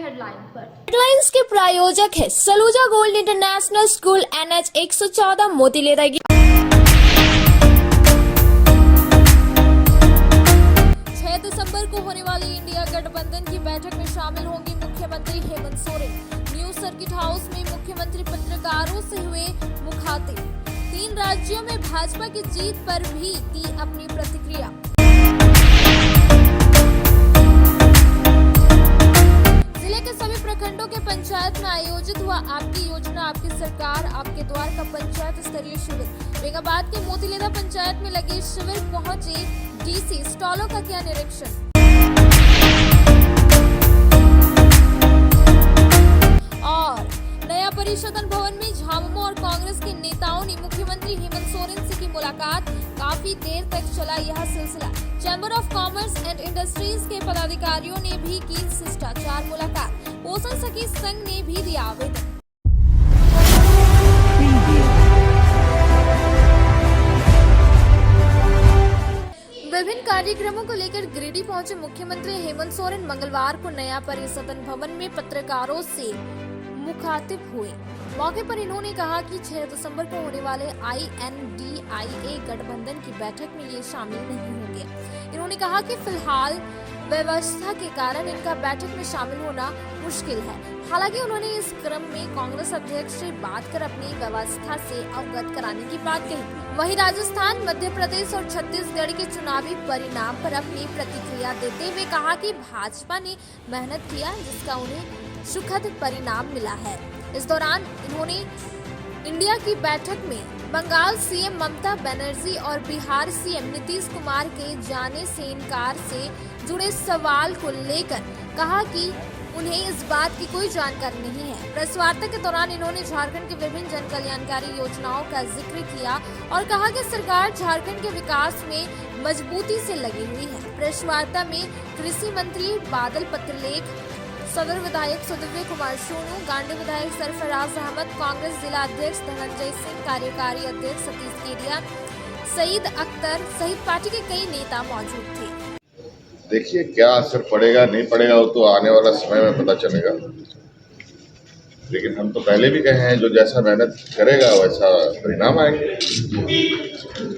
Headline पर। Headlines के प्रायोजक है Saluja gold international school NH 114 मोतीलेरा। 6 दिसंबर को होने वाली इंडिया गठबंधन की बैठक में शामिल होंगे मुख्यमंत्री Hemant Soren. New circuit house में मुख्यमंत्री पत्रकारों से हुए मुखातिब। 3 राज्यों में भाजपा की जीत पर भी दी अपनी प्रतिक्रिया। जिले के सभी प्रखंडों के पंचायत में आयोजित हुआ आपकी योजना आपकी सरकार आपके द्वार का पंचायत स्तरीय शिविर। बेगाबाद के मोतीलेरा पंचायत में लगे शिविर पहुंचे डीसी। स्टॉलों का किया निरीक्षण। और नया परिषदन भवन में झामुमो और कांग्रेस के नेताओं ने मुख्यमंत्री हेमंत सोरेन से की मुलाकात। काफी देर तक चला यह सिलसिला। Chamber of commerce and industries के पदाधिकारियों ने भी की शिष्टाचार मुलाकात। पोषण सखी संघ ने भी दिया आवेदन। विभिन्न कार्यक्रमों को लेकर गिरिडीह पहुंचे मुख्यमंत्री हेमंत सोरेन मंगलवार को नया परिसदन भवन में पत्रकारों से मुखातिब हुए। मौके पर इन्होंने कहा कि 6 दिसंबर को होने वाले INDIA गठबंधन की बैठक में ये शामिल नहीं होंगे। इन्होंने कहा कि फिलहाल व्यवस्था के कारण इनका बैठक में शामिल होना मुश्किल है। हालांकि उन्होंने इस क्रम में कांग्रेस अध्यक्ष से बात कर अपनी व्यवस्था से अवगत कराने की बात कही। वहीं राजस्थान, मध्य प्रदेश और छत्तीसगढ़ के चुनावी परिणाम पर अपनी प्रतिक्रिया देते हुए कहा कि भाजपा ने मेहनत किया जिसका उन्हें सुखद परिणाम मिला है। इस दौरान इन्होंने इंडिया की बैठक में बंगाल सीएम ममता बनर्जी और बिहार सीएम नीतीश कुमार के जाने से इनकार से जुड़े सवाल को लेकर कहा कि उन्हें इस बात की कोई जानकारी नहीं है। प्रेस वार्ता के दौरान इन्होंने झारखंड की विभिन्न जन कल्याणकारी योजनाओं का जिक्र किया और कहा कि सरकार झारखंड के विकास में मजबूती से लगी हुई है। प्रेस वार्ता में कृषि मंत्री बादल पत्रलेख, सदर विधायक सुदिव्य कुमार सोनू, गांडी विधायक सरफराज अहमद, कांग्रेस जिला अध्यक्ष धनंजय सिंह, कार्यकारी अध्यक्ष सतीश केडिया, सईद अख्तर सहित पार्टी के कई नेता मौजूद थे। देखिए क्या असर पड़ेगा नहीं पड़ेगा वो तो आने वाला समय में पता चलेगा, लेकिन हम तो पहले भी कहे हैं जो जैसा मेहनत करेगा वैसा परिणाम आएंगे।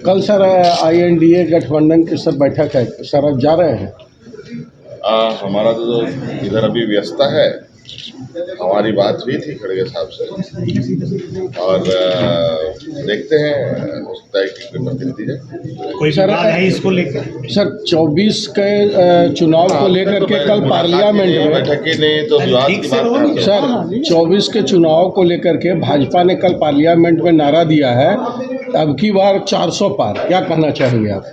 कल सर INDA गठबंधन की सब बैठक है, सर आप जा रहे हैं? हमारा तो इधर अभी व्यस्तता है। हमारी बात हुई थी खड़गे साहब से और देखते हैं, हो सकता है कि प्रतिनिधि है। कोई विवाद है इसको लेकर? सर 24 के चुनाव को लेकर के कल पार्लियामेंट में बैठक ही नहीं तो विवाद की बात। सर 24 के चुनाव को लेकर के भाजपा ने कल पार्लियामेंट में नारा दिया है अब की बार 400 पार। क्या कहना चाहेंगे आप?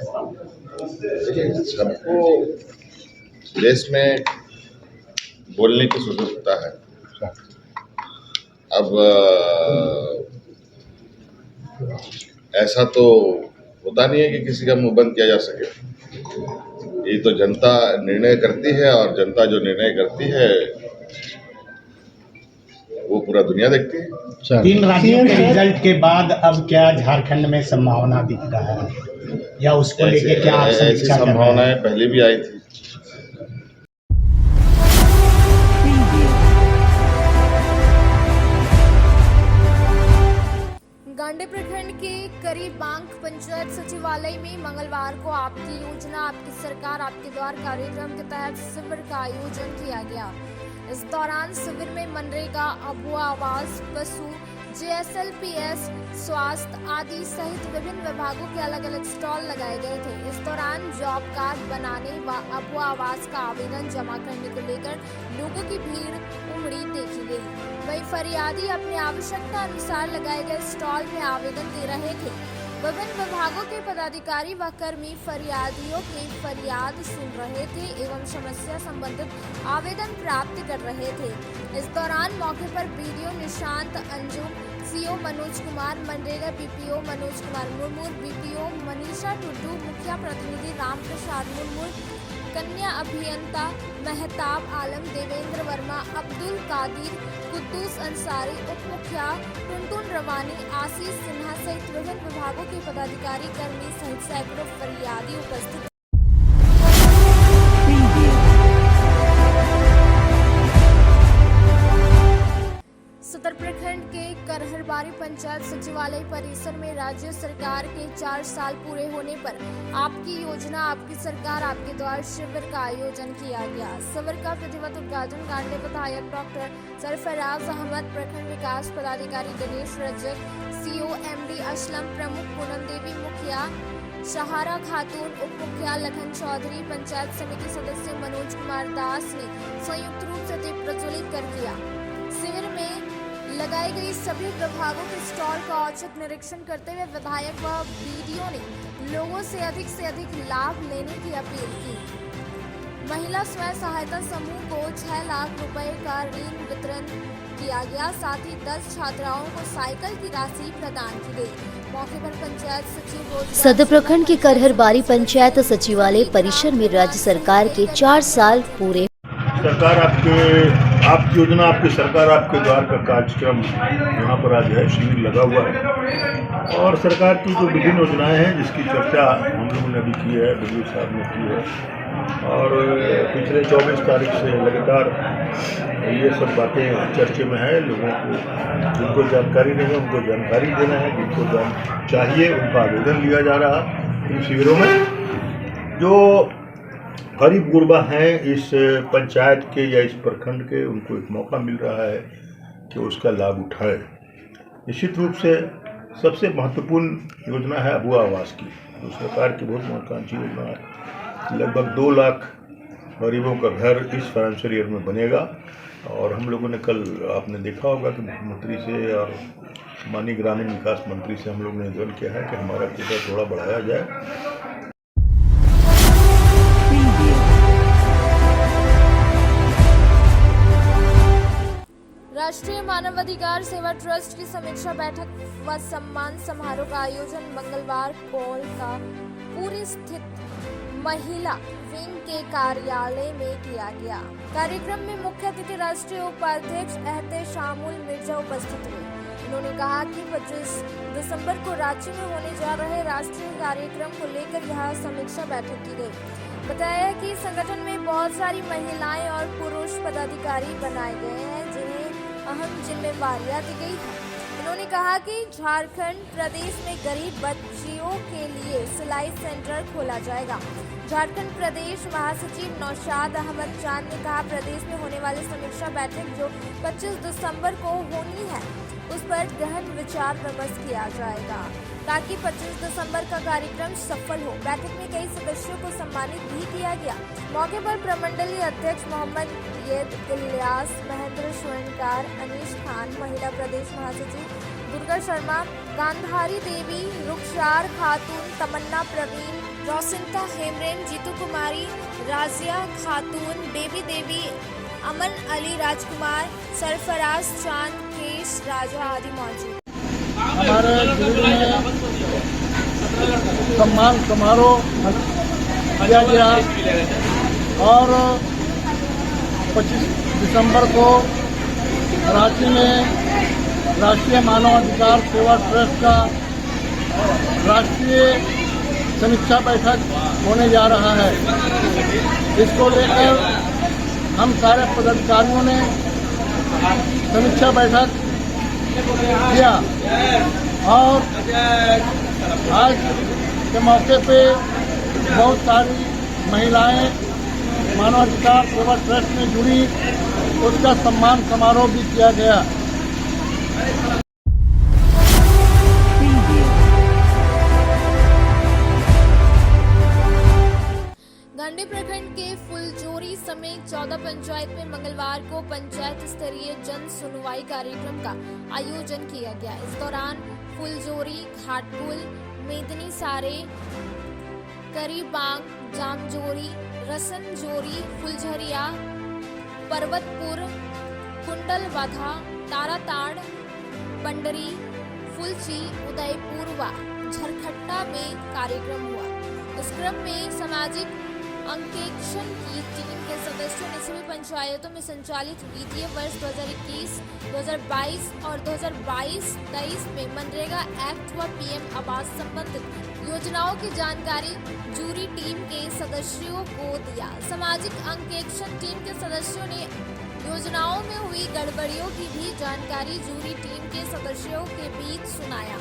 सबको देश में बोलने की स्वतंत्रता है। अब ऐसा तो होता नहीं है कि किसी का मुंह बंद किया जा सके। ये तो जनता निर्णय करती है और जनता जो निर्णय करती है वो पूरा दुनिया देखती है। 3 राज्यों के रिजल्ट के बाद अब क्या झारखंड में संभावना दिख रहा है या उसको लेके क्या आप ऐसी समीक्षा कर रहे हैं? संभावनाएं पहले भी आई थी। गांडी प्रखंड के करीब बांक पंचायत सचिवालय में मंगलवार को आपकी योजना आपकी सरकार आपके द्वार कार्यक्रम के तहत शिविर का आयोजन किया गया। इस दौरान शिविर में मनरेगा, अबुआ आवास, पशु, JSLPS, स्वास्थ्य आदि सहित विभिन्न विभागों के अलग अलग स्टॉल लगाए गए थे। इस दौरान जॉब कार्ड बनाने व अबुआ आवास का आवेदन जमा करने को लेकर लोगों की भीड़ उमड़ी देखी गई। वही फरियादी अपनी आवश्यकता अनुसार लगाए गए स्टॉल में आवेदन दे रहे थे। विभिन्न विभागों के पदाधिकारी व कर्मी फरियादियों की फरियाद सुन रहे थे एवं समस्या संबंधित आवेदन प्राप्त कर रहे थे। इस दौरान मौके पर BDO Nishant Anjum, CO Manoj Kumar, MNREGA BPO Manoj Kumar Murmu, BPO Manisha Tudu, मुखिया प्रतिनिधि राम प्रसाद मुर्मू, कन्या अभियंता महताब आलम, देवेंद्र वर्मा, अब्दुल कादिर, कुद्दूस अंसारी, उप मुखिया टुनटुन रवानी, आशीष सिन्हा सहित विभिन्न विभागों के पदाधिकारी कर्मी सहित सैकड़ों फरियादी उपस्थित। बारी पंचायत सचिवालय परिसर में राज्य सरकार के 4 साल पूरे होने पर आपकी योजना आपकी सरकार आपके द्वार शिविर का आयोजन किया गया। शिविर का विधिवत उद्घाटन गांधी विधायक डॉक्टर सरफराज अहमद, प्रखंड विकास पदाधिकारी गणेश रजक, सीओ एमडी असलम, प्रमुख पूनम देवी, मुखिया सहारा खातून, उप मुखिया लखन चौधरी, पंचायत समिति सदस्य मनोज कुमार दास ने संयुक्त रूप से दीप प्रज्वलित कर किया। शिविर में लगाई गई सभी विभागों के स्टॉल का औचक निरीक्षण करते हुए विधायक व बीडीओ ने लोगों से अधिक लाभ लेने की अपील की। महिला स्वयं सहायता समूह को 6 लाख रुपए का ऋण वितरण किया गया। साथ ही 10 छात्राओं को साइकिल की राशि प्रदान की गई। मौके पर पंचायत सचिव सदर प्रखंड के करहरबारी पंचायत सचिवालय परिसर में राज्य सरकार के 4 साल पूरे। सरकार आपकी योजना आपकी सरकार आपके द्वार का कार्यक्रम यहाँ पर आज है, शिविर लगा हुआ है और सरकार की जो विभिन्न योजनाएं हैं जिसकी चर्चा हम लोगों ने अभी की है, बीडीओ साहब ने की है और पिछले 24 तारीख से लगातार ये सब बातें चर्चे में है। लोगों को जिनको जानकारी नहीं है उनको जानकारी देना है, जिनको चाहिए उनका आवेदन लिया जा रहा इन शिविरों में। जो गरीब गुरबा हैं इस पंचायत के या इस प्रखंड के, उनको एक मौका मिल रहा है कि उसका लाभ उठाएं। निश्चित रूप से सबसे महत्वपूर्ण योजना है अबुआ आवास की, जो सरकार की बहुत महत्वाकांक्षी योजना है। लगभग 2 लाख गरीबों का घर इस फाइनेंशियल ईयर में बनेगा और हम लोगों ने कल आपने देखा होगा कि मुख्यमंत्री से और माननीय ग्रामीण विकास मंत्री से हम लोगों ने निवेदन किया है कि हमारा कोटा थोड़ा बढ़ाया जाए। राष्ट्रीय मानवाधिकार सेवा ट्रस्ट की समीक्षा बैठक व सम्मान समारोह का आयोजन मंगलवार कोलकापुर स्थित महिला विंग के कार्यालय में किया गया। कार्यक्रम में मुख्य अतिथि राष्ट्रीय उपाध्यक्ष एहतेशामुल मिर्जा उपस्थित हुए। उन्होंने कहा कि 25 दिसंबर को रांची में होने जा रहे राष्ट्रीय कार्यक्रम को लेकर यह समीक्षा बैठक की गई। बताया कि संगठन में बहुत सारी महिलाएं और पुरुष पदाधिकारी बनाए गए हैं जिन्हें अहम जिम्मेवारियां दी गई है। उन्होंने कहा कि झारखंड प्रदेश में गरीब बच्चियों के लिए सिलाई सेंटर खोला जाएगा। झारखंड प्रदेश महासचिव नौशाद अहमद चांद ने कहा प्रदेश में होने वाली समीक्षा बैठक जो 25 दिसंबर को होनी है उस पर गहन विचार विमर्श किया जाएगा ताकि 25 दिसंबर का कार्यक्रम सफल हो। बैठक में कई सदस्यों को सम्मानित भी किया गया। मौके पर प्रमंडलीय अध्यक्ष मोहम्मद येद इलियास, महेंद्र स्वर्णकार, अनीश खान, महिला प्रदेश महासचिव दुर्गा शर्मा, गांधारी देवी, रुखसार खातून, तमन्ना प्रवीण, रोशिनता हेमरेन, जीतू कुमारी, राजिया खातून, बेबी देवी, अमन अली राजकुमार, सरफराज चांद, केश राजा आदि मौजूद। हमारे जिले में सम्मान समारोह किया गया और 25 दिसंबर को रांची में राष्ट्रीय मानवाधिकार सेवा ट्रस्ट का राष्ट्रीय समीक्षा बैठक होने जा रहा है। इसको लेकर हम सारे पदाधिकारियों ने समीक्षा बैठक किया और आज के मौके पे बहुत सारी महिलाएं मानवाधिकार सेवा ट्रस्ट में जुड़ी, उसका सम्मान समारोह भी किया गया। गांधी प्रखंड के फुलजोरी समेत 14 पंचायत में मंगलवार को पंचायत स्तरीय जन सुनवाई कार्यक्रम का आयोजन किया गया। इस दौरान फुलजोरी, घाटपुल, मेदनी सारे, करीबांग, जामजोरी, रसनजोरी, फुलझरिया, पर्वतपुर, कुंडलवाधा, ताराताड़, पंडरी, फुलची, उदयपुर व झरखट्टा में कार्यक्रम हुआ। इस क्रम में सामाजिक अंकेक्षण की टीम के सदस्यों ने सभी पंचायतों में संचालित वित्तीय वर्ष 2021, 2022 और 2022-23 में मनरेगा एक्ट व पीएम आवास संबंधित योजनाओं की जानकारी जूरी टीम के सदस्यों को दिया। सामाजिक अंकेक्षण टीम के सदस्यों ने योजनाओं में हुई गड़बड़ियों की भी जानकारी जूरी टीम के सदस्यों के बीच सुनाया।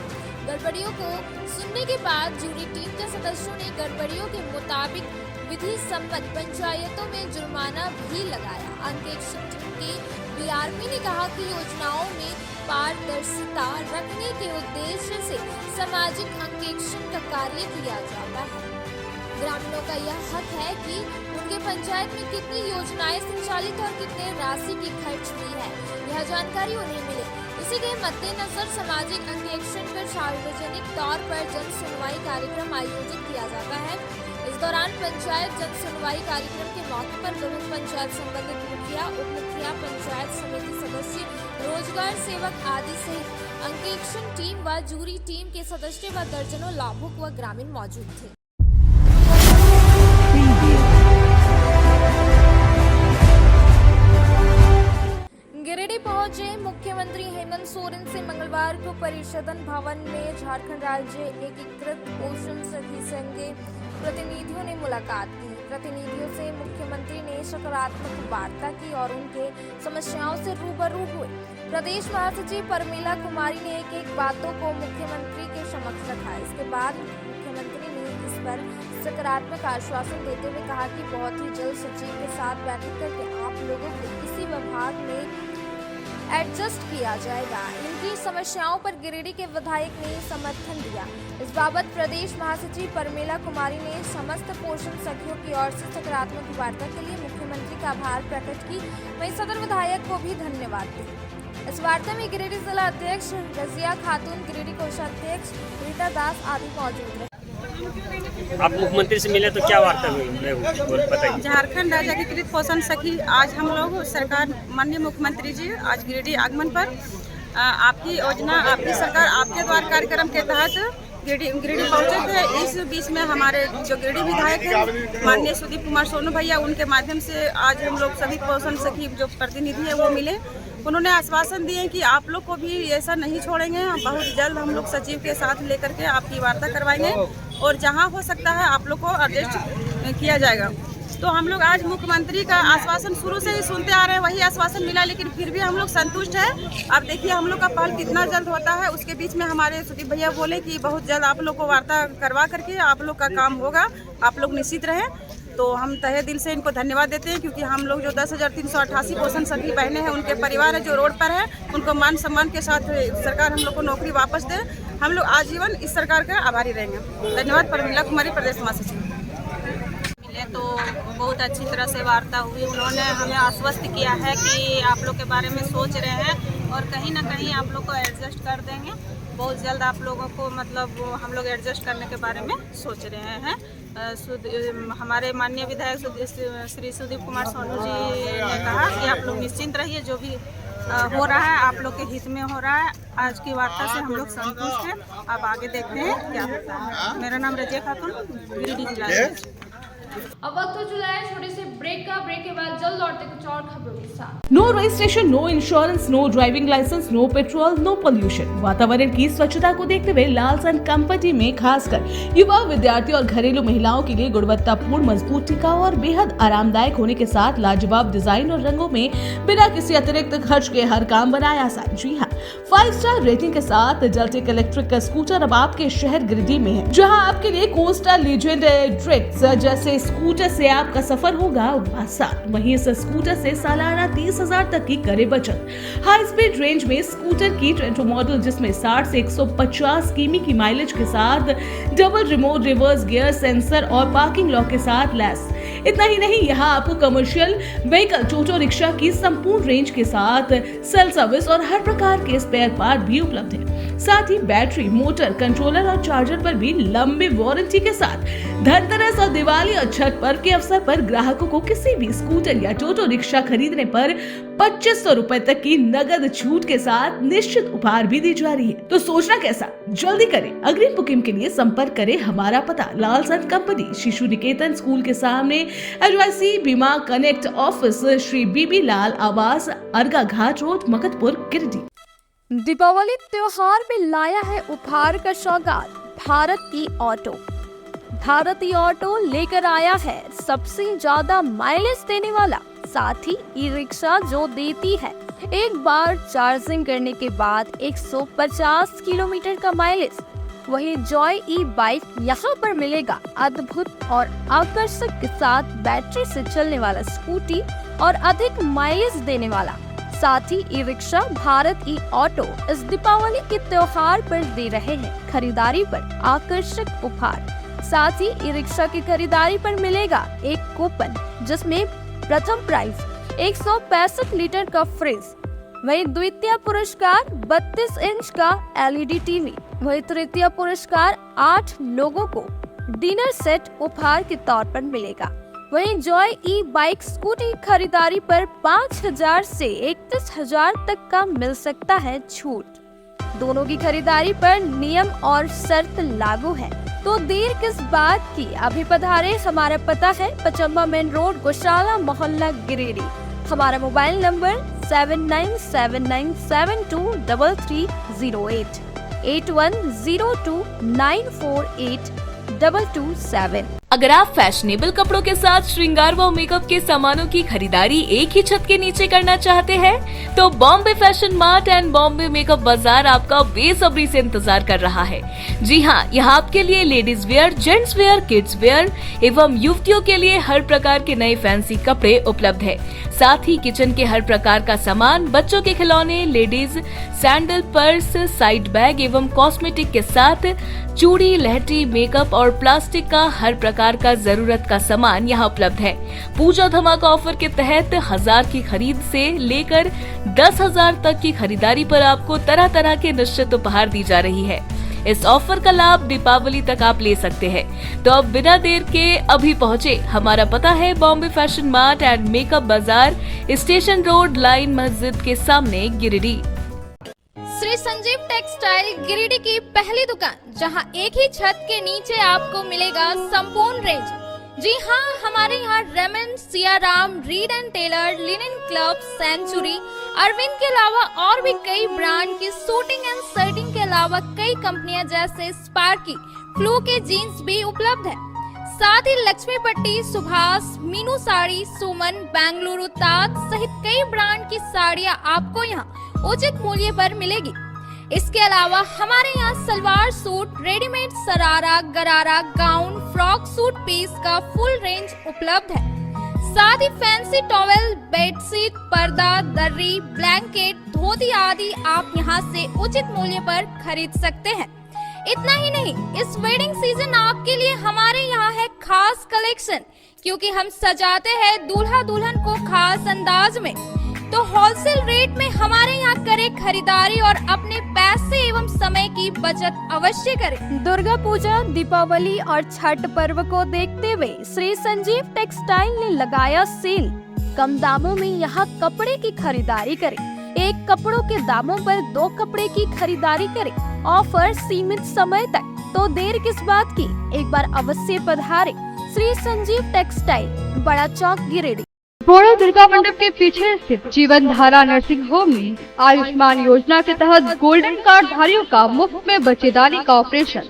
गड़बड़ियों को सुनने के बाद जूरी टीम के सदस्यों ने गड़बड़ियों के मुताबिक विधि सम्मत पंचायतों में जुर्माना भी लगाया। अंकेक्षण टीम के बीआरपी ने कहा कि योजनाओं में पारदर्शिता रखने के उद्देश्य से सामाजिक अंकेक्षण का कार्य किया जाता है। ग्रामीणों का यह हक है कि उनके पंचायत में कितनी योजनाएं संचालित और कितने राशि की खर्च हुई है, यह जानकारी उन्हें मिले। इसी के मद्देनजर सामाजिक अंकेक्षण पर सार्वजनिक तौर पर जन सुनवाई कार्यक्रम आयोजित किया जाता है। इस दौरान पंचायत जन सुनवाई कार्यक्रम के मौके पर विभिन्न पंचायत संबंधित मुखिया, उप मुखिया, पंचायत समिति सदस्य, रोजगार सेवक आदि सहित अंकेक्षण टीम व जूरी टीम के सदस्य व दर्जनों लाभुक व ग्रामीण मौजूद थे। गिरिडीह पहुंचे मुख्यमंत्री हेमंत सोरेन से मंगलवार को परिषदन भवन में झारखंड राज्य एकीकृत पोषण सखी संघ के प्रतिनिधियों ने मुलाकात की। प्रतिनिधियों से मुख्यमंत्री ने सकारात्मक वार्ता की और उनके समस्याओं से रूबरू हुए। प्रदेश महासचिव परमिला कुमारी ने एक बातों को मुख्यमंत्री के समक्ष रखा। इसके बाद मुख्यमंत्री ने इस पर सकारात्मक आश्वासन देते हुए कहा कि बहुत ही जल्द सचिव के साथ बैठक करके आप लोगों को किसी विभाग में एडजस्ट किया जाएगा। इनकी समस्याओं पर गिरिडीह के विधायक ने समर्थन दिया। इस बाबत प्रदेश महासचिव परमिला कुमारी ने समस्त पोषण सखियों की ओर से सकारात्मक वार्ता के लिए मुख्यमंत्री का आभार प्रकट की। वहीं सदर विधायक को भी धन्यवाद दिया। इस वार्ता में गिरिडीह जिला अध्यक्ष रजिया खातून, गिरिडीह कोषाध्यक्ष रीता दास आदि मौजूद रहे। आप मुख्यमंत्री से मिले तो क्या वार्ता हुई बताइए। झारखंड राज्य एकीकृत पोषण सखी आज हम लोग सरकार माननीय मुख्यमंत्री जी आज गिरिडीह आगमन पर आपकी योजना आपकी सरकार आपके द्वार कार्यक्रम के तहत गिरिडीह पहुंचे थे। इस बीच में हमारे जो गिरिडीह विधायक हैं माननीय सुदीप कुमार सोनू भैया, उनके माध्यम से आज हम लोग सभी पोषण सखी जो प्रतिनिधि है वो मिले। उन्होंने आश्वासन दिए कि आप लोग को भी ऐसा नहीं छोड़ेंगे, बहुत जल्द हम लोग सचिव के साथ लेकर के आपकी वार्ता करवाएंगे और जहां हो सकता है आप लोग को एडजस्ट किया जाएगा। तो हम लोग आज मुख्यमंत्री का आश्वासन शुरू से ही सुनते आ रहे हैं, वही आश्वासन मिला, लेकिन फिर भी हम लोग संतुष्ट हैं। अब देखिए हम लोग का पहल कितना जल्द होता है। उसके बीच में हमारे सुदीप भैया बोले कि बहुत जल्द आप लोग को वार्ता करवा करके आप लोग का काम होगा, आप लोग निश्चित रहें। तो हम तहे दिल से इनको धन्यवाद देते हैं, क्योंकि हम लोग जो 10,388 पोषण सखी बहनें हैं उनके परिवार है जो रोड पर है, उनको मान सम्मान के साथ सरकार हम लोग को नौकरी वापस दे। हम लोग आजीवन इस सरकार के आभारी रहेंगे। धन्यवाद। परमिला कुमारी, प्रदेश महासचिव। मिले तो बहुत अच्छी तरह से वार्ता हुई। उन्होंने हमें आश्वस्त किया है कि आप लोग के बारे में सोच रहे हैं और कहीं ना कहीं आप लोग को एडजस्ट कर देंगे। बहुत जल्द आप लोगों को मतलब हम लोग एडजस्ट करने के बारे में सोच रहे हैं। हमारे माननीय विधायक श्री सुदीप कुमार सोनू जी ने कहा कि आप लोग निश्चिंत रहिए, जो भी हो रहा है आप लोग के हित में हो रहा है। आज की वार्ता से हम लोग संतुष्ट हैं। अब आगे देखते हैं क्या होता है। मेरा नाम रजिया खातून, गिरिडीह जिला। अब वक्त हो चुका है छोटे से ब्रेक का। ब्रेक के बाद जल्द लौटते कुछ और खबरों के साथ। No registration, no insurance, no driving licence, no petrol, no pollution. वातावरण की स्वच्छता को देखते हुए लालसन कंपनी में खासकर युवा, विद्यार्थी और घरेलू महिलाओं के लिए गुणवत्तापूर्ण, मजबूत, टिकाऊ और बेहद आरामदायक होने के साथ लाजवाब डिजाइन और रंगों में बिना किसी अतिरिक्त खर्च के हर काम बनाया आसान। जी हाँ, 5 स्टार रेटिंग के साथ जलटेक इलेक्ट्रिक का स्कूटर अब आपके शहर गिरिडीह में है, जहाँ आपके लिए कोस्टा लीजेंड ट्रिक्स जैसे स्कूटर से आपका सफर होगा आसान। वहीं इस स्कूटर से सालाना 30,000 तक की करे बचत। हाई स्पीड रेंज में स्कूटर की ट्रेंटो मॉडल, जिसमें 60 से 150 किमी की माइलेज के साथ double remote reverse gear sensor और पार्किंग लॉक के साथ लैस। इतना ही नहीं, यहाँ आपको कमर्शियल व्हीकल टोटो रिक्शा की संपूर्ण रेंज के साथ सेल्फ सर्विस और हर प्रकार के स्पेयर पार्ट भी उपलब्ध है। साथ ही बैटरी, मोटर, कंट्रोलर और चार्जर पर भी लंबी वारंटी के साथ धनतेरस और दिवाली और छठ पर्व के अवसर पर ग्राहकों को किसी भी स्कूटर या टोटो रिक्शा खरीदने पर 2500 रुपए तक की नगद छूट के साथ निश्चित उपहार भी दी जा रही है। तो सोचना कैसा, जल्दी करें। अग्रिम बुकिंग के लिए संपर्क करें। हमारा पता लालसन कंपनी, शिशु निकेतन स्कूल के सामने, एडवाइसी बीमा कनेक्ट ऑफिस, श्री बीबी लाल आवास, अर्गा घाट रोड, मकतपुर, गिरिडीह। दीपावली त्योहार में लाया है उपहार का सौगात भारती ऑटो। भारती ऑटो लेकर आया है सबसे ज्यादा माइलेज देने वाला साथ ही ई रिक्शा जो देती है एक बार चार्जिंग करने के बाद 150 किलोमीटर का माइलेज। वहीं जॉय ई बाइक यहाँ पर मिलेगा अद्भुत और आकर्षक के साथ बैटरी से चलने वाला स्कूटी और अधिक माइलेज देने वाला। साथ ही ई रिक्शा भारत ई ऑटो इस दीपावली के त्योहार पर दे रहे हैं खरीदारी पर आकर्षक उपहार। साथ ही ई रिक्शा की खरीदारी पर मिलेगा एक कूपन जिसमें प्रथम प्राइज 165 लीटर का फ्रिज, वहीं द्वितीय पुरस्कार 32 इंच का LED टीवी, वहीं तृतीय पुरस्कार 8 लोगों को डिनर सेट उपहार के तौर पर मिलेगा। वहीं जॉय ई बाइक स्कूटी खरीदारी पर 5,000 से 31,000 तक का मिल सकता है छूट। दोनों की खरीदारी पर नियम और शर्त लागू है, तो देर किस बात की, अभी पधारे। हमारा पता है पचम्बा मेन रोड, गौशाला मोहल्ला, गिरिडीह। हमारा मोबाइल नंबर 7979723308 8102948227। अगर आप फैशनेबल कपड़ों के साथ श्रृंगार व मेकअप के सामानों की खरीदारी एक ही छत के नीचे करना चाहते हैं, तो Bombay fashion mart and Bombay makeup बाजार आपका बेसब्री से इंतजार कर रहा है। जी हाँ, यहाँ आपके लिए ladies wear, gents wear, kids where एवं युवतियों के लिए हर प्रकार के नए फैंसी कपड़े उपलब्ध है। साथ ही किचन के हर प्रकार का सामान, बच्चों के खिलौने, ladies sandal, purse, side bag एवं कॉस्मेटिक के साथ चूड़ी, लहठी, मेकअप और प्लास्टिक का हर प्रकार का जरूरत का सामान यहाँ उपलब्ध है। पूजा धमाका ऑफर के तहत 1000 की खरीद से लेकर 10,000 तक की खरीदारी पर आपको तरह तरह के निश्चित उपहार दी जा रही है। इस ऑफर का लाभ दीपावली तक आप ले सकते हैं। तो अब बिना देर के अभी पहुँचे। हमारा पता है Bombay fashion mart and makeup बाजार, स्टेशन रोड, लाइन मस्जिद के सामने, गिरिडीह। श्री संजीव टेक्सटाइल गिरिडीह की पहली दुकान, जहां एक ही छत के नीचे आपको मिलेगा संपूर्ण रेंज। जी हाँ, हमारे यहाँ Raymond, Siyaram, Reid and Taylor, Linen Club, Century, Arvind के अलावा और भी कई ब्रांड की सूटिंग एंड शर्टिंग के अलावा कई कंपनियां जैसे स्पार्की, फ्लू के जीन्स भी उपलब्ध है। साथ ही लक्ष्मी पट्टी, सुभाष, मीनू साड़ी, सुमन, बेंगलुरु ताज सहित कई ब्रांड की साड़ियां आपको यहाँ उचित मूल्य पर मिलेगी। इसके अलावा हमारे यहाँ सलवार सूट, रेडीमेड सरारा, गरारा, गाउन, फ्रॉक सूट पीस का फुल रेंज उपलब्ध है। साथ ही फैंसी टॉवेल, बेडशीट, पर्दा, दर्री, ब्लैंकेट, धोती आदि आप यहाँ से उचित मूल्य पर खरीद सकते हैं। इतना ही नहीं, इस वेडिंग सीजन आपके लिए हमारे यहाँ है खास कलेक्शन, क्योंकि हम सजाते हैं दूल्हा दुल्हन को खास अंदाज में। तो होलसेल रेट में हमारे यहाँ करें खरीदारी और अपने पैसे एवं समय की बचत अवश्य करें। दुर्गा पूजा, दीपावली और छठ पर्व को देखते हुए श्री संजीव टेक्सटाइल ने लगाया सेल। कम दामों में यहाँ कपड़े की खरीदारी करें। एक कपड़ों के दामों पर 2 कपड़े की खरीदारी करें। ऑफर सीमित समय तक, तो देर किस बात की, एक बार अवश्य पधारें। श्री संजीव टेक्सटाइल, बड़ा चौक, गिरिडीह। बोड़ो दुर्गा मंडप के पीछे स्थित जीवन धारा नर्सिंग होम में आयुष्मान योजना के तहत गोल्डन कार्ड धारियों का मुफ्त में बच्चेदानी का ऑपरेशन,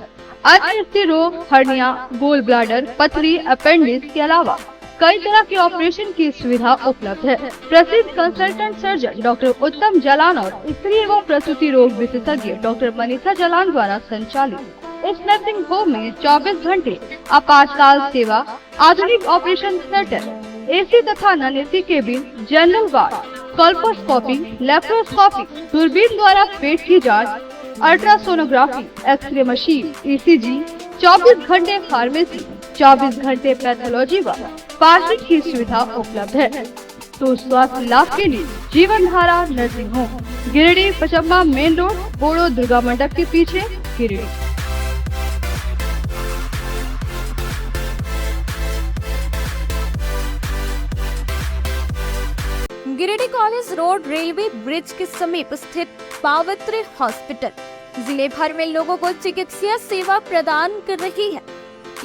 अन्य रोग, हर्निया, गोल ब्लैडर, पथरी, अपेंडिक्स के अलावा कई तरह के ऑपरेशन की सुविधा उपलब्ध है। प्रसिद्ध कंसल्टेंट सर्जन डॉक्टर उत्तम जलान और स्त्री एवं प्रसूति रोग विशेषज्ञ डॉक्टर मनीषा जलान द्वारा संचालित इस नर्सिंग होम में 24 घंटे आपातकाल सेवा, आधुनिक ऑपरेशन थिएटर, AC तथा non AC cabin, general ward, colposcopy, laparoscopy, दूरबीन द्वारा पेट की जांच, अल्ट्रासोनोग्राफी, एक्सरे मशीन, ECG, 24 घंटे फार्मेसी, 24 घंटे पैथोलॉजी व पार्किंग की सुविधा उपलब्ध है। तो स्वास्थ्य लाभ के लिए जीवन धारा nursing home, Giridih, Pachamba main road, Bodo Durga Mandap के पीछे, Giridih. Giridih college road, railway bridge के समीप स्थित पावित्र हॉस्पिटल जिले भर में लोगों को चिकित्सा सेवा प्रदान कर रही है।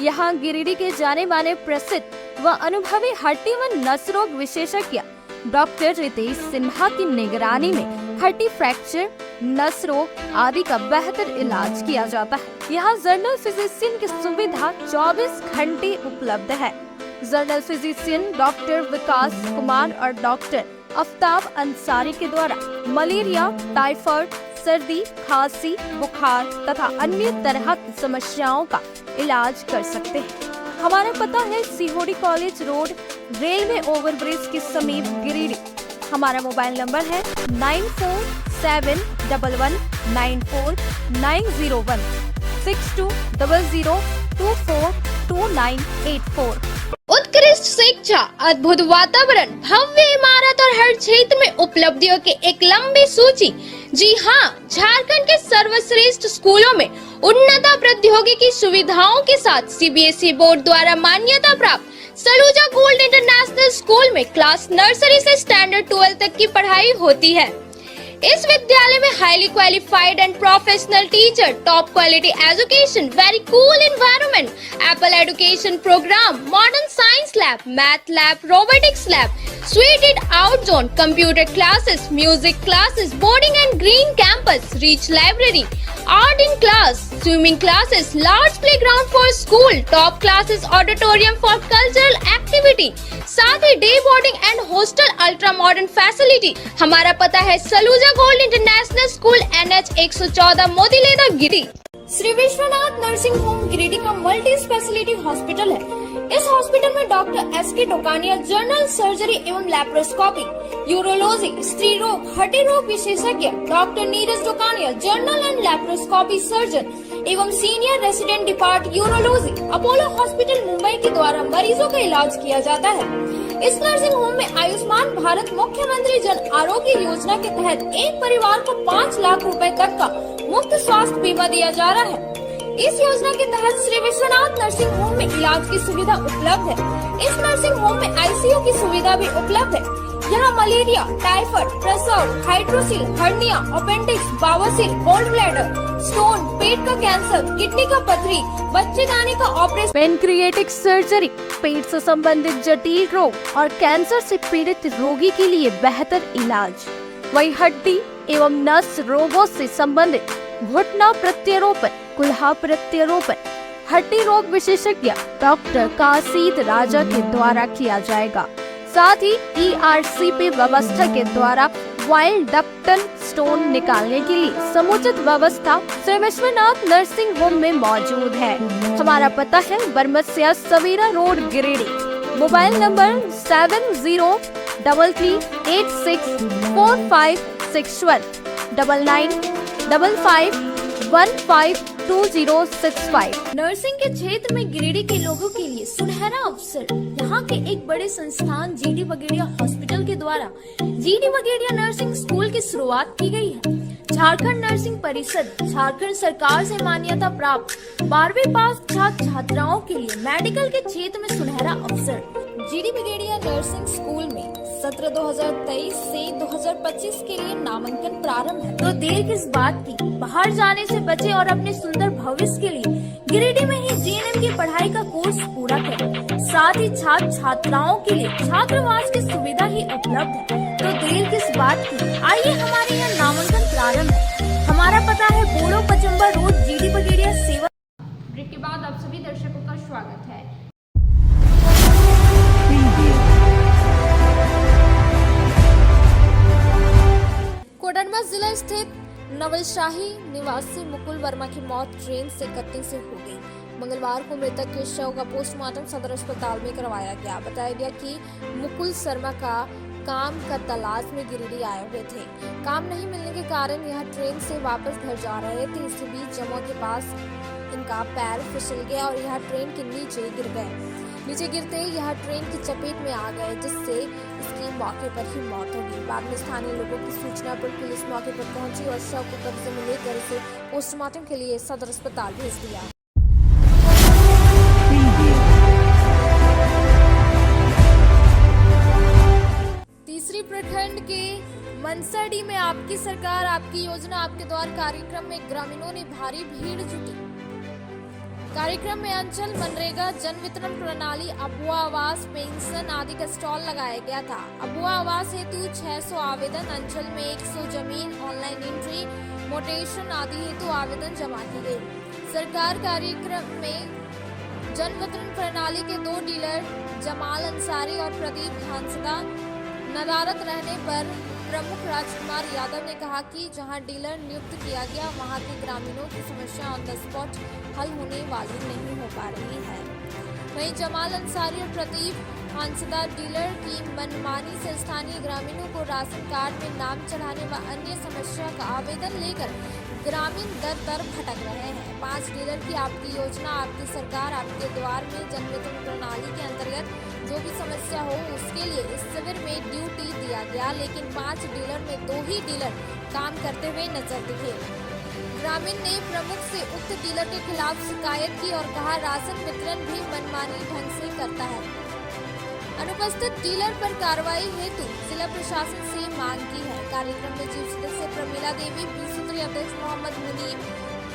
यहाँ गिरिडीह के जाने माने प्रसिद्ध व अनुभवी हड्डी व नस रोग विशेषज्ञ डॉक्टर रितेश सिन्हा की निगरानी में हड्डी फ्रैक्चर, नस रोग आदि का बेहतर इलाज किया जाता है। यहाँ जनरल फिजिशियन की सुविधा 24 घंटे उपलब्ध है। जनरल फिजिशियन डॉक्टर विकास कुमार और डॉक्टर आफ्ताब अंसारी के द्वारा मलेरिया, टाइफाइड, सर्दी, खांसी, बुखार तथा अन्य तरह की समस्याओं का इलाज कर सकते हैं। हमारा पता है सीहोड़ी कॉलेज रोड, रेलवे ओवरब्रिज के समीप, गिरिडीह। हमारा मोबाइल नंबर है 9471194901 6200242984। उत्कृष्ट शिक्षा, अद्भुत वातावरण, भव्य इमारत और हर क्षेत्र में उपलब्धियों की एक लंबी सूची। जी हाँ, झारखंड के सर्वश्रेष्ठ स्कूलों में उन्नत प्रौद्योगिकी सुविधाओं के साथ सीबीएसई बोर्ड द्वारा मान्यता प्राप्त सलूजा गोल्ड इंटरनेशनल स्कूल में क्लास नर्सरी से स्टैंडर्ड 12 तक की पढ़ाई होती है। इस विद्यालय में highly qualified and professional teacher, top quality education, very cool environment, Apple education programme, modern science lab, math lab, robotics lab, suited out zone, computer classes, music classes, boarding and green campus, rich library, art in class, swimming classes, large playground for school, top classes, auditorium for cultural activity, साथ ही day boarding and hostel ultra modern facility. हमारा पता है Saluja gold international school, NH 114, Motileda, Giridih. Shri Vishwanath nursing home Giridih का multi speciality hospital है। इस hospital में doctor SK Tokania general surgery एवं लैप्रोस्कोपी, यूरोलॉजी, स्त्री रोग, हड्डी रोग विशेषज्ञ, doctor Neeraj Tokania general and laparoscopy surgeon एवं senior resident depart urology, Apollo hospital Mumbai के द्वारा मरीजों का इलाज किया जाता है। इस नर्सिंग होम में आयुष्मान भारत मुख्यमंत्री जन आरोग्य योजना के तहत एक परिवार को 5 लाख रुपए तक का मुफ्त स्वास्थ्य बीमा दिया जा रहा है। इस योजना के तहत श्री विश्वनाथ नर्सिंग होम में इलाज की सुविधा उपलब्ध है। इस नर्सिंग होम में ICU की सुविधा भी उपलब्ध है। यहाँ मलेरिया, टाइफाइड, प्रसव, हाइड्रोसिल, हर्निया, अपेंडिक्स, बवासीर, गोल्ड ब्लैडर, स्टोन, पेट का कैंसर, किडनी का पथरी, बच्चेदानी का ऑपरेशन, पेनक्रिएटिक सर्जरी, पेट से संबंधित जटिल रोग और कैंसर से पीड़ित रोगी के लिए बेहतर इलाज। वही हड्डी एवं नस रोगों से संबंधित घुटना प्रत्यारोपण, कुल्हा प्रत्यारोपण, हड्डी रोग विशेषज्ञ डॉक्टर कासिद राजा के द्वारा किया जाएगा। साथ ही ERCP व्यवस्था के द्वारा वाइल्ड डक्टल स्टोन निकालने के लिए समुचित व्यवस्था श्री विश्वनाथ नर्सिंग होम में मौजूद है। हमारा पता है Baramasia Savera road, Giridih. Mobile number 7033864561 9955152065। Nursing के क्षेत्र में गिरिडीह के लोगों के लिए सुनहरा अवसर। यहाँ के एक बड़े संस्थान GD बगेड़िया हॉस्पिटल के द्वारा GD बगेड़िया नर्सिंग स्कूल की शुरुआत की गई है। झारखंड नर्सिंग परिषद झारखंड सरकार से मान्यता प्राप्त 12वीं पास छात्र छात्राओं के लिए मेडिकल के क्षेत्र में सुनहरा अवसर। GD बगेड़िया नर्सिंग स्कूल में सत्र 2023 से 2025 के लिए नामांकन प्रारंभ है। तो देर किस बात की, बाहर जाने से बचे और अपने सुंदर भविष्य के लिए गिरिडीह में ही GNM की पढ़ाई का कोर्स पूरा करें। साथ ही छात्र छात्राओं के लिए छात्रावास की सुविधा ही उपलब्ध है। तो देर किस बात की, आइए हमारे यहाँ नामांकन प्रारंभ है। हमारा पता है बोड़ो पचम्बा रोड, GD बगेड़िया सेवा। ब्रेक के बाद आप सभी दर्शकों का स्वागत है। कोडरमा जिला स्थित नवलशाही निवासी मुकुल वर्मा की मौत ट्रेन से कटने से हो गई। मंगलवार को मृतक के शव का पोस्टमार्टम सदर अस्पताल में करवाया गया। बताया गया कि मुकुल शर्मा का काम का तलाश में गिरिडीह आए हुए थे। काम नहीं मिलने के कारण यह ट्रेन से वापस घर जा रहे थे। इसी बीच जमुआ के पास इनका पैर फिसल गया और यह ट्रेन के नीचे गिर गए। नीचे गिरते ही यह ट्रेन की चपेट में आ गए, जिससे इसकी मौके पर ही मौत हो गई। बाद में स्थानीय लोगों की सूचना पर पुलिस मौके पर पहुंची और शव को कब्जे में लेकर इसे पोस्टमार्टम के लिए सदर अस्पताल भेज दिया। तीसरी प्रखंड के मनसाडी में आपकी सरकार आपकी योजना आपके द्वार कार्यक्रम में ग्रामीणों ने भारी भीड़ जुटी। कार्यक्रम में अंचल मनरेगा, जन वितरण प्रणाली, अबुआ आवास, पेंशन आदि का स्टॉल लगाया गया था। अबुआ आवास हेतु 600 आवेदन, अंचल में 100 जमीन, ऑनलाइन एंट्री, मोटेशन आदि हेतु आवेदन जमा की गई। सरकार कार्यक्रम में जन वितरण प्रणाली के 2 डीलर जमाल अंसारी और प्रदीप हांसदा नदारत रहने पर प्रमुख राजकुमार यादव ने कहा कि जहां डीलर नियुक्त किया गया वहां के ग्रामीणों की समस्या ऑन द स्पॉट हल होने वाली नहीं हो पा रही है। वहीं जमाल अंसारी और प्रदीप हांसदा डीलर की मनमानी से स्थानीय ग्रामीणों को राशन कार्ड में नाम चढ़ाने व अन्य समस्या का आवेदन लेकर ग्रामीण दर दर भटक रहे हैं। 5 डीलर की आपकी योजना आपकी सरकार आपके द्वार में जनवितरण प्रणाली के अंतर्गत जो भी समस्या हो उसके लिए इस शिविर में ड्यूटी दिया गया, लेकिन 5 डीलर में 2 ही डीलर काम करते हुए नजर दिखे। ग्रामीण ने प्रमुख से उक्त डीलर के खिलाफ शिकायत की और कहा राशन वितरण भी मनमानी ढंग से करता है। अनुपस्थित डीलर पर कार्रवाई हेतु जिला प्रशासन से मांग की है। कार्यक्रम में जीव सदस्य प्रमीला देवी, सूत्री अध्यक्ष मोहम्मद मुनीम,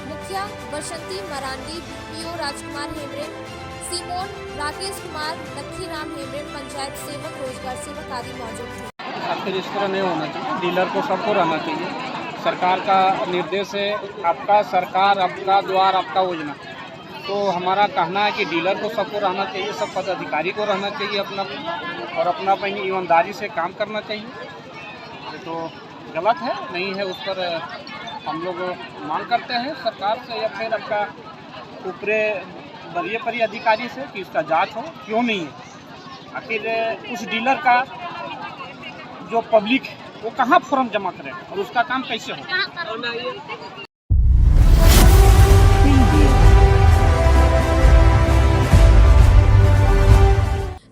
मुखिया बसंती मरांडी, बीपीओ राजकुमार हेमरे, सीमोन, राकेश कुमार, लक्खीराम हेमरे, पंचायत सेवक, रोजगार सेवक आदि मौजूद थे। आखिर इस तरह नहीं होना चाहिए, डीलर को सबको रहना चाहिए। सरकार का निर्देश है आपका सरकार आपका द्वार आपका योजना, तो हमारा कहना है कि डीलर को सबको रहना चाहिए, सब पदाधिकारी को रहना चाहिए अपना और अपना अपनी ईमानदारी से काम करना चाहिए। ये तो गलत है नहीं है, उस पर हम लोग मांग करते हैं सरकार से या फिर आपका ऊपरे वरीय अधिकारी से कि इसका जांच हो, क्यों नहीं है। आखिर उस डीलर का जो पब्लिक है वो कहाँ फॉर्म जमा करेगा और उसका काम कैसे हो।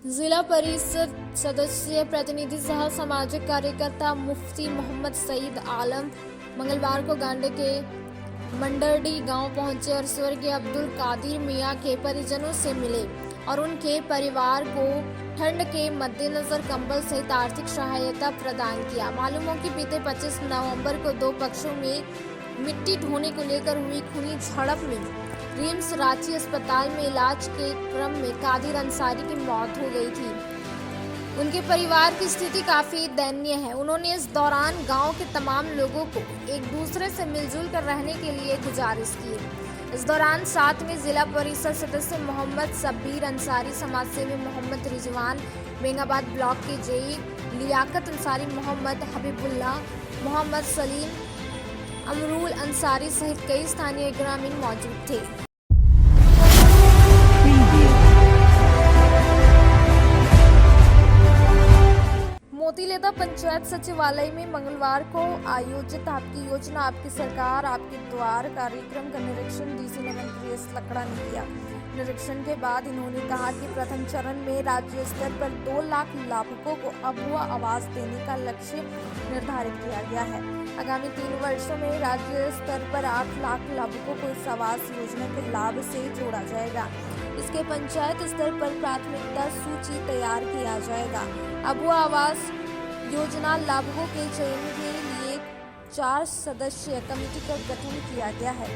जिला परिषद सदस्य प्रतिनिधि सह सामाजिक कार्यकर्ता मुफ्ती मोहम्मद सईद आलम मंगलवार को गांडे के मंडरडी गांव पहुंचे और स्वर्गीय अब्दुल कादिर मियां के परिजनों से मिले और उनके परिवार को ठंड के मद्देनजर कंबल सहित आर्थिक सहायता प्रदान किया। मालूम हो कि बीते 25 नवंबर को 2 पक्षों में मिट्टी ढोने को लेकर हुई खूनी झड़प में रिम्स रांची अस्पताल में इलाज के क्रम में कादिर अंसारी की मौत हो गई थी। उनके परिवार की स्थिति काफी दयनीय है। उन्होंने इस दौरान गांव के तमाम लोगों को एक दूसरे से मिलजुल कर रहने के लिए गुजारिश की। इस दौरान साथ में जिला परिषद सदस्य मोहम्मद सब्बीर अंसारी, समाजसेवी मोहम्मद रिजवान, बेंगाबाद ब्लॉक के जेई लियाकत अंसारी, मोहम्मद हबीबुल्लाह, मोहम्मद सलीम, अमरूल अंसारी सहित कई स्थानीय ग्रामीण मौजूद थे। मोतीलेदा पंचायत सचिवालय में मंगलवार को आयोजित आपकी योजना आपकी सरकार आपके द्वार कार्यक्रम का निरीक्षण डीसी नवल लकड़ा ने किया। निरीक्षण के बाद इन्होंने कहा कि प्रथम चरण में राज्य स्तर पर 2 लाख लाभुकों को अबुआ आवास देने का लक्ष्य निर्धारित किया गया है। आगामी 3 वर्षों में राज्य स्तर पर 8 लाख लाभुकों को इस आवास योजना के लाभ से जोड़ा जाएगा। इसके पंचायत स्तर पर प्राथमिकता सूची तैयार किया जाएगा। अबुआ आवास योजना लाभुकों के चयन के लिए 4 सदस्यीय कमेटी का गठन किया गया है।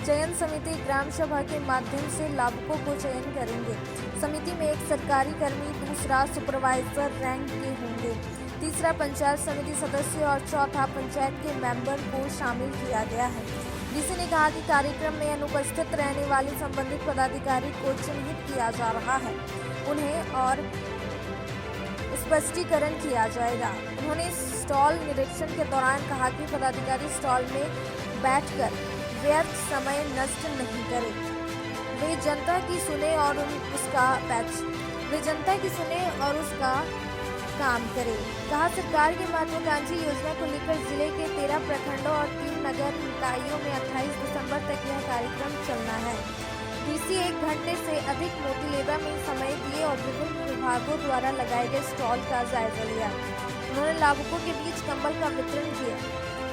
चयन समिति ग्राम सभा के माध्यम से लाभुकों को चयन करेंगे। समिति में एक सरकारी कर्मी, दूसरा सुपरवाइजर रैंक के होंगे, तीसरा पंचायत समिति सदस्य और चौथा पंचायत के मेंबर को शामिल किया गया है। डीसी ने कहा कि कार्यक्रम में अनुपस्थित रहने वाले संबंधित पदाधिकारी को चिन्हित किया जा रहा है, उन्हें और स्पष्टीकरण किया जाएगा। उन्होंने स्टॉल निरीक्षण के दौरान कहा कि पदाधिकारी स्टॉल में बैठकर व्यर्थ समय नष्ट नहीं करें। वे जनता की सुने और उसका काम करें। कहा सरकार की महत्वाकांक्षी योजना को लेकर जिले के 13 प्रखंडों और 3 नगर निकायों में 28 दिसंबर तक यह कार्यक्रम चलना है। डीसी 1 घंटे से अधिक मोतीलेदा में समय दिए और विभिन्न विभागों द्वारा लगाए गए स्टॉल का जायजा लिया। उन्होंने लाभुकों के बीच कंबल का वितरण किया,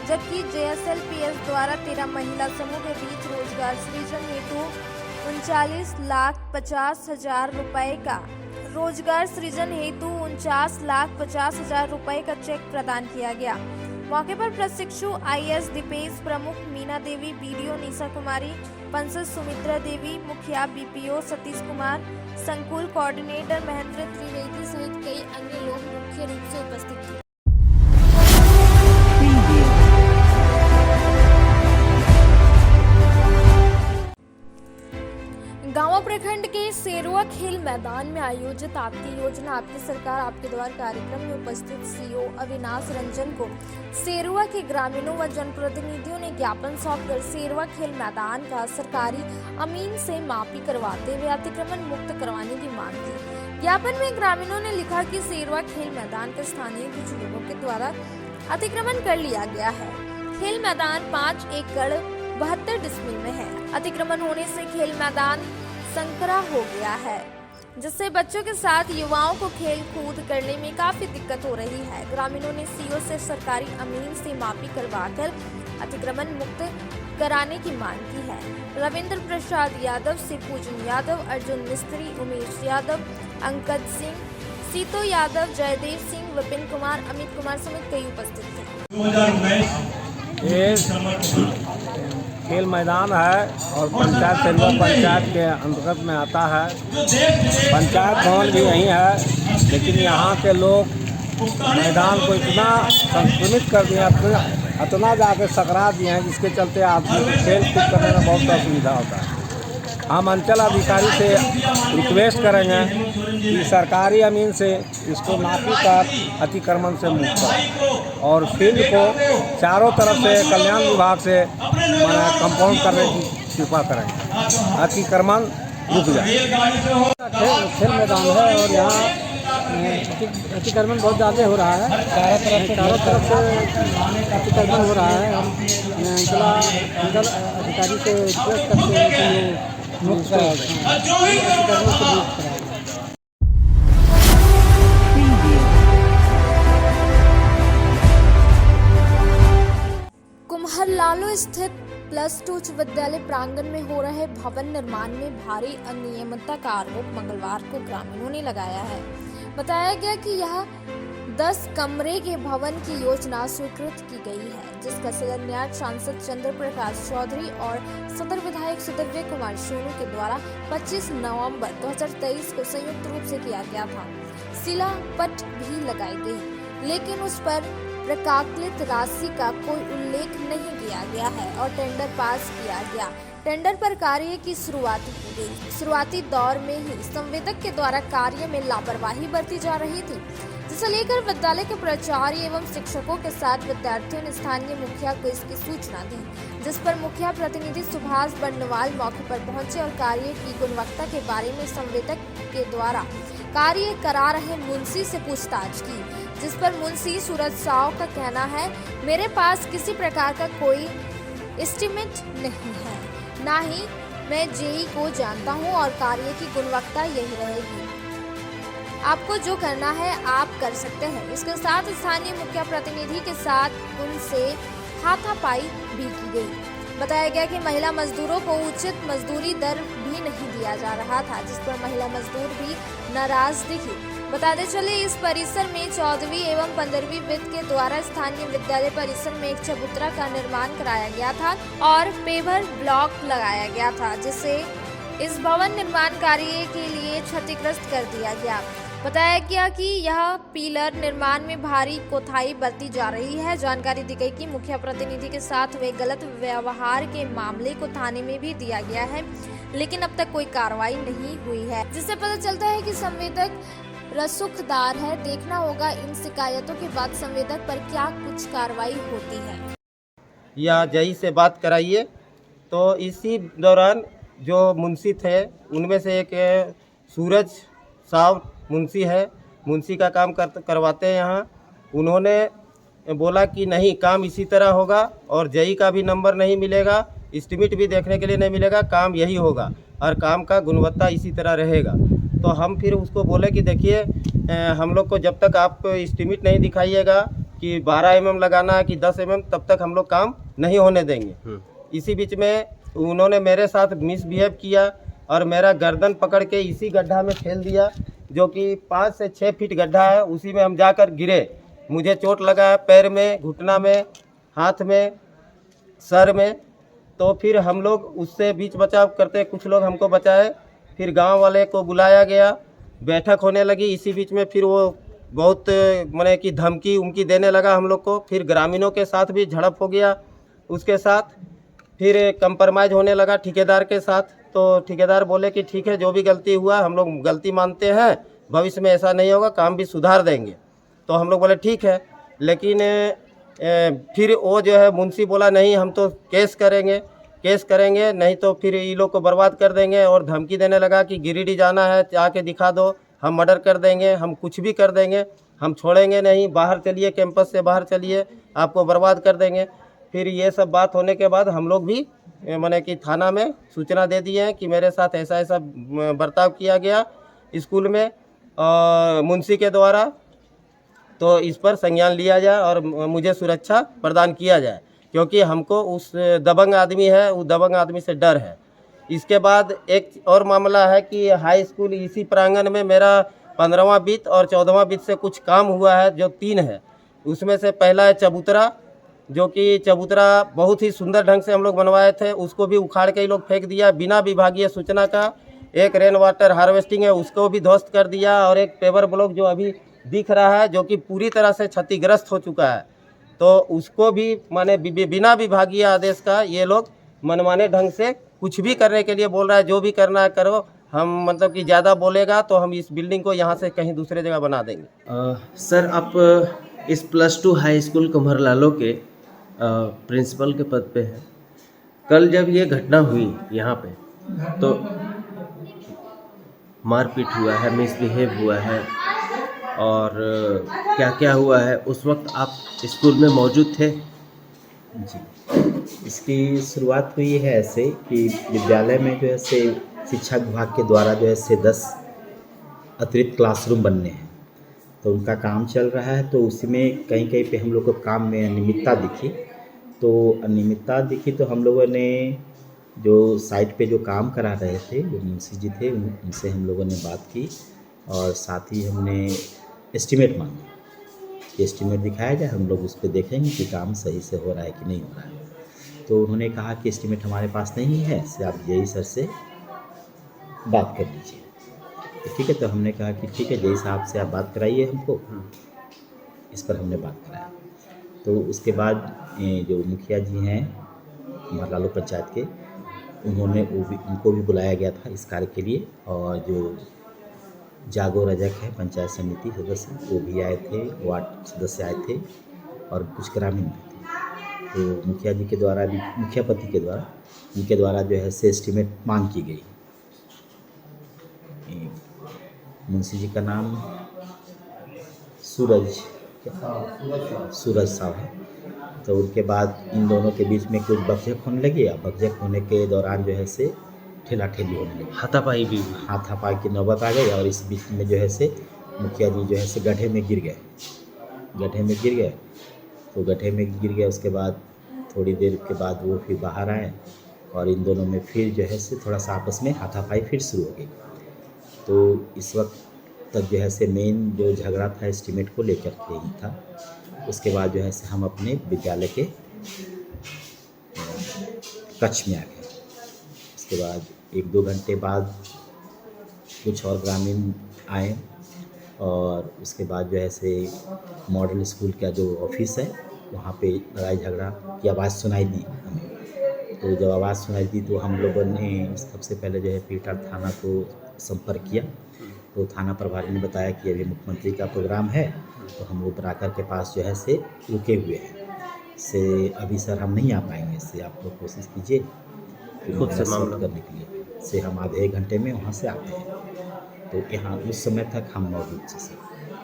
जबकि JSLPS द्वारा 13 महिला समूह के बीच रोजगार सृजन हेतु 49,50,000 रुपए का रुपए का चेक प्रदान किया गया। मौके पर प्रशिक्षु IAS दीपेश प्रमुख, मीना देवी, BDO निशा कुमारी, पंचायत सुमित्रा देवी, मुखिया BPO सतीश कुमार, संकुल कोऑर्डिनेटर महेंद्र त्रिवेदी सहित कई अन्य लोग मुख्य रूप से उपस्थित थे। गांवा प्रखंड के सेरुआ खेल मैदान में आयोजित आपकी योजना आपकी सरकार आपके द्वार कार्यक्रम में उपस्थित सीओ अविनाश रंजन को सेरुआ के ग्रामीणों व जनप्रतिनिधियों ने ज्ञापन सौंपकर सेरुआ खेल मैदान का सरकारी अमीन से मापी करवाते हुए अतिक्रमण मुक्त करवाने की मांग की। ज्ञापन में ग्रामीणों ने लिखा कि सेरुआ खेल मैदान का स्थानीय कुछ लोगों के द्वारा अतिक्रमण कर लिया गया है। खेल मैदान 5 एकड़ 72 डिसमिल में है। अतिक्रमण होने से खेल मैदान संकरा हो गया है, जिससे बच्चों के साथ युवाओं को खेल कूद करने में काफी दिक्कत हो रही है। ग्रामीणों ने सीओ से सरकारी अमीन से मापी करवाकर अतिक्रमण मुक्त कराने की मांग की है। रविंद्र प्रसाद यादव, शिवपूजन यादव, अर्जुन मिस्त्री, उमेश यादव, अंकद सिंह, सीतो यादव, जयदेव सिंह, विपिन कुमार, अमित कुमार समेत कई उपस्थित थे। ये खेल मैदान है और पंचायत सेरुआ पंचायत के अंतर्गत में आता है। पंचायत भवन भी यहीं है, लेकिन यहाँ के लोग मैदान को इतना संक्रमित कर दिया, इतना जाके सकरा दिए हैं, जिसके चलते आदमी को खेल कूद करने में बहुत असुविधा होता है। हम अंचल अधिकारी से रिक्वेस्ट करेंगे कि सरकारी अमीन से इसको नापी कर अतिक्रमण से मुक्त करें और फील्ड को चारों तरफ से कल्याण विभाग से कंपाउंड करने की कृपा करें, अतिक्रमण रुक जाए। खेल मैदान है और यहाँ अतिक्रमण बहुत ज़्यादा हो रहा है, चारों तरफ से अतिक्रमण हो रहा है। हम अंचल अधिकारी से रिक्वेस्ट करते हैं कि मुक्त कुम्हरलालो स्थित +2 उच्च विद्यालय प्रांगण में हो रहे भवन निर्माण में भारी अनियमितता का आरोप मंगलवार को ग्रामीणों ने लगाया है। बताया गया कि यह 10 कमरे के भवन की योजना स्वीकृत की गई है, जिसका शिलान्यास सांसद चंद्र प्रकाश चौधरी और सदर विधायक सुदिव्य कुमार सोनू के द्वारा 25 नवंबर 2023 को संयुक्त रूप से किया गया था। शिलापट भी लगाई गई, लेकिन उस पर प्रकाशित राशि का कोई उल्लेख नहीं किया गया है और टेंडर पास किया गया। टेंडर पर कार्य की शुरुआत की गई। शुरुआती दौर में ही संवेदक के द्वारा कार्य में लापरवाही बरती जा रही थी, जिसे लेकर विद्यालय के प्राचार्य एवं शिक्षकों के साथ विद्यार्थियों ने स्थानीय मुखिया को इसकी सूचना दी, जिस पर मुखिया प्रतिनिधि सुभाष बर्नवाल मौके पर पहुंचे और कार्य की गुणवत्ता के बारे में संवेदक के द्वारा कार्य करा रहे मुंशी से पूछताछ की, जिस पर मुंशी सूरज साव का कहना है, मेरे पास किसी प्रकार का कोई एस्टीमेट नहीं है, ना ही मैं जेई को जानता हूं और कार्य की गुणवत्ता यही रहेगी। आपको जो करना है आप कर सकते हैं। इसके साथ स्थानीय मुखिया प्रतिनिधि के साथ उनसे हाथापाई भी की गई। बताया गया कि महिला मजदूरों को उचित मजदूरी दर भी नहीं दिया जा रहा था, जिस पर महिला मजदूर भी नाराज दिखी। बताते चले इस परिसर में 14वीं एवं 15वीं वित्त के द्वारा स्थानीय विद्यालय परिसर में एक चबूतरा का निर्माण कराया गया था और पेवर ब्लॉक लगाया गया था, जिसे इस भवन निर्माण कार्य के लिए क्षतिग्रस्त कर दिया गया। बताया गया कि यह पिलर निर्माण में भारी कोताही बरती जा रही है। जानकारी दी गई कि मुखिया प्रतिनिधि के साथ हुए गलत व्यवहार के मामले को थाने में भी दिया गया है, लेकिन अब तक कोई कार्रवाई नहीं हुई है, जिससे पता चलता है कि संवेदक रसूखदार है। देखना होगा इन शिकायतों के बाद संवेदक पर क्या कुछ कार्रवाई होती है। या जई से बात कराइए। तो इसी दौरान जो मुंशी थे उनमें से एक सूरज साव मुंशी है, मुंशी का काम करवाते हैं यहाँ। उन्होंने बोला कि नहीं काम इसी तरह होगा और जेई का भी नंबर नहीं मिलेगा, एस्टीमेट भी देखने के लिए नहीं मिलेगा, काम यही होगा और काम का गुणवत्ता इसी तरह रहेगा। तो हम फिर उसको बोले कि देखिए हम लोग को जब तक आप एस्टीमेट नहीं दिखाइएगा कि 12 mm लगाना है कि 10 mm, तब तक हम लोग काम नहीं होने देंगे। इसी बीच में उन्होंने मेरे साथ मिसबिहेव किया और मेरा गर्दन पकड़ के इसी गड्ढा में फेल दिया, जो कि 5 से 6 फीट गड्ढा है। उसी में हम जाकर गिरे, मुझे चोट लगा पैर में, घुटना में, हाथ में, सर में। तो फिर हम लोग उससे बीच बचाव करते, कुछ लोग हमको बचाए, फिर गांव वाले को बुलाया गया, बैठक होने लगी। इसी बीच में फिर वो बहुत माने कि धमकी उमकी देने लगा हम लोग को। फिर ग्रामीणों के साथ भी झड़प हो गया, उसके साथ फिर कंप्रोमाइज़ होने लगा ठेकेदार के साथ। तो ठेकेदार बोले कि ठीक है, जो भी गलती हुआ हम लोग गलती मानते हैं, भविष्य में ऐसा नहीं होगा, काम भी सुधार देंगे। तो हम लोग बोले ठीक है, लेकिन फिर वो जो है मुंशी बोला नहीं, हम तो केस करेंगे नहीं तो फिर ये लोग को बर्बाद कर देंगे, और धमकी देने लगा कि गिरिडीह जाना है, आके दिखा दो, हम मर्डर कर देंगे, हम कुछ भी कर देंगे, हम छोड़ेंगे नहीं, बाहर चलिए, कैंपस से बाहर चलिए, आपको बर्बाद कर देंगे। फिर ये सब बात होने के बाद हम लोग भी माने कि थाना में सूचना दे दिए हैं कि मेरे साथ ऐसा ऐसा बर्ताव किया गया स्कूल में मुंशी के द्वारा, तो इस पर संज्ञान लिया जाए और मुझे सुरक्षा प्रदान किया जाए, क्योंकि हमको उस दबंग आदमी है, उस दबंग आदमी से डर है। इसके बाद एक और मामला है कि हाई स्कूल इसी प्रांगण में मेरा 15वां वित्त और 14वां वित्त से कुछ काम हुआ है, जो 3 है। उसमें से पहला है चबूतरा, जो कि चबूतरा बहुत ही सुंदर ढंग से हम लोग बनवाए थे, उसको भी उखाड़ के ये लोग फेंक दिया बिना विभागीय सूचना का। एक रेन वाटर हार्वेस्टिंग है, उसको भी ध्वस्त कर दिया, और एक पेवर ब्लॉक जो अभी दिख रहा है, जो कि पूरी तरह से क्षतिग्रस्त हो चुका है, तो उसको भी माने बिना विभागीय आदेश का ये लोग मनमाने ढंग से कुछ भी करने के लिए बोल रहा है। जो भी करना है करो, हम मतलब कि ज़्यादा बोलेगा तो हम इस बिल्डिंग को यहाँ से कहीं दूसरे जगह बना देंगे। सर, आप इस +2 हाई स्कूल कुम्हर लालो के प्रिंसिपल के पद पे हैं। कल जब ये घटना हुई यहाँ पे, तो मारपीट हुआ है, मिसबिहेव हुआ है, और क्या क्या हुआ है, उस वक्त आप स्कूल में मौजूद थे? जी, इसकी शुरुआत हुई है ऐसे कि विद्यालय में जो है से शिक्षा विभाग के द्वारा जो है से 10 अतिरिक्त क्लासरूम बनने हैं, तो उनका काम चल रहा है। तो उसी में कहीं कहीं पे हम लोग को काम में अनियमितता दिखी, तो हम लोगों ने जो साइट पे जो काम करा रहे थे, जो मुंशी जी थे, उनसे हम लोगों ने बात की, और साथ ही हमने एस्टीमेट मांगा कि एस्टीमेट दिखाया जाए, हम लोग उस पर देखेंगे कि काम सही से हो रहा है कि नहीं हो रहा है। तो उन्होंने कहा कि एस्टीमेट हमारे पास नहीं है, इससे आप जेई सर से बात कर लीजिए। तो ठीक है, तो हमने कहा कि ठीक है, जेई साहब से आप बात कराइए हमको। इस पर हमने बात कराया। तो उसके बाद जो मुखिया जी हैं कुम्हर लालो पंचायत के, उनको भी बुलाया गया था इस कार्य के लिए, और जो जागो रजक है पंचायत समिति सदस्य, वो भी आए थे, वार्ड सदस्य आए थे, और कुछ ग्रामीण भी थे। तो मुखिया जी के द्वारा भी, मुखियापति के द्वारा, उनके द्वारा जो है से एस्टीमेट मांग की गई। मुंशी जी का नाम सूरज साहब है। तो उनके बाद इन दोनों के बीच में कुछ बकझक होने लगी, और बकझक होने के दौरान जो है से ठेलाठेली होने लगी, हाथापाई की नौबत आ गई, और इस बीच में जो है से मुखिया जी जो है से गड्ढे में गिर गए। तो गड्ढे में गिर गए, उसके बाद थोड़ी देर के बाद वो फिर बाहर आए, और इन दोनों में फिर जो है से थोड़ा सा आपस में हाथापाई फिर शुरू हो गई। तो इस वक्त तक जो है से मेन जो झगड़ा था एस्टीमेट को लेकर के ही था। उसके बाद जो है से हम अपने विद्यालय के कक्ष में आ गए। उसके बाद 1-2 घंटे बाद कुछ और ग्रामीण आए, और उसके बाद जो है से मॉडल स्कूल का जो ऑफिस है, वहाँ पे लड़ाई झगड़ा की आवाज़ सुनाई दी हमें। तो जब आवाज़ सुनाई दी तो हम लोगों ने सबसे पहले जो है पीटार थाना को संपर्क किया। तो थाना प्रभारी ने बताया कि अभी मुख्यमंत्री का प्रोग्राम है, तो हम लोग बराकर के पास जो है से रुके हुए हैं, से अभी सर हम नहीं आ पाएंगे, से आप लोग कोशिश कीजिए खुद से मामला करने के लिए, से हम आधे 1 घंटे में वहाँ से आते हैं। तो यहाँ उस समय तक हम मौजूद थे सर।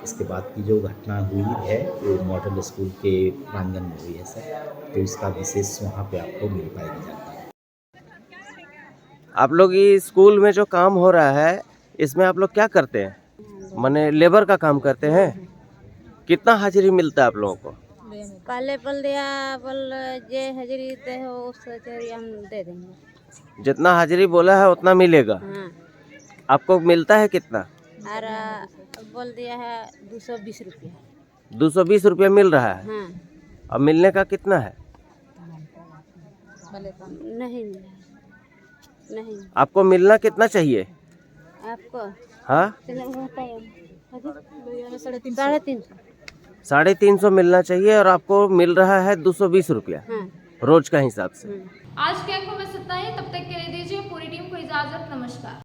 इसके बाद की जो घटना हुई है वो मॉडल स्कूल के प्रांगण में हुई है सर, तो इसका विशेष वहाँ पे आपको मिल पाएगी जानकारी। आप लोग ये स्कूल में जो काम हो रहा है, इसमें आप लोग क्या करते हैं? माने लेबर का काम करते हैं? कितना हाजिरी मिलता है आप लोगों को? पहले बोल दिया, जे हाजिरी दे हो उस हाजिरी हम दे देंगे। जितना हाजिरी बोला है उतना मिलेगा। हाँ। आपको मिलता है कितना? और बोल दिया है 220 रुपया। 220 रुपया मिल रहा है। हाँ। अब मिलने का कितना है? नहीं। आपको मिलना कितना चाहिए आपको? हाँ, 350 मिलना चाहिए, और आपको मिल रहा है 220 रुपया। हाँ। रोज का हिसाब से। आज के अंक में बस इतना ही। तब तक के लिए दीजिए पूरी टीम को इजाजत। इजाजत, नमस्कार।